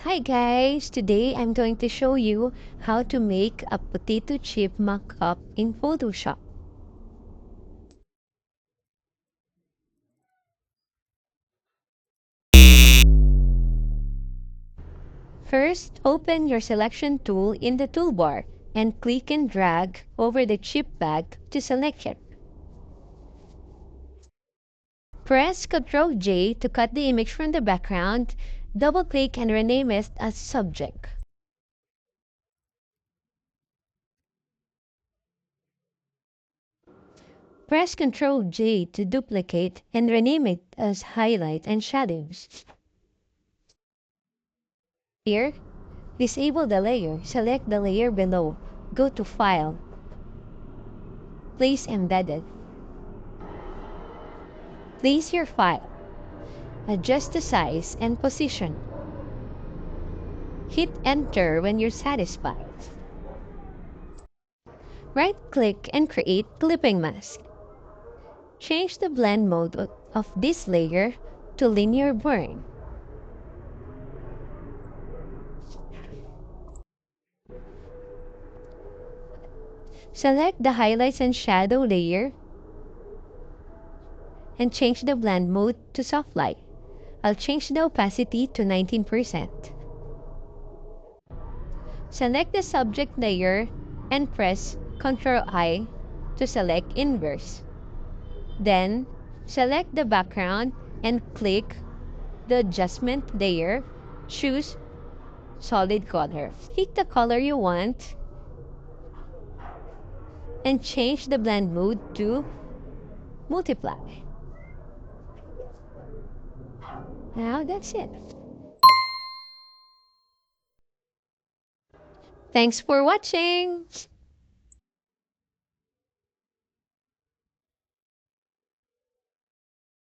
Hi guys! Today I'm going to show you how to make a potato chip mock-up in Photoshop. First, open your selection tool in the toolbar and click and drag over the chip bag to select it. Press Ctrl J to cut the image from the background, double-click and rename it as Subject. Press Ctrl J to duplicate and rename it as Highlight and Shadows. Here, disable the layer. Select the layer below. Go to File. Place Embedded. Place your file. Adjust the size and position. Hit Enter when you're satisfied. Right-click and create Clipping Mask. Change the blend mode of this layer to Linear Burn. Select the Highlights and Shadow layer and change the blend mode to Soft Light. I'll change the opacity to 19%. Select the subject layer and press Ctrl-I to select Inverse. Then, select the background and click the adjustment layer. Choose Solid Color. Pick the color you want and change the blend mode to Multiply. Now that's it. Thanks for watching!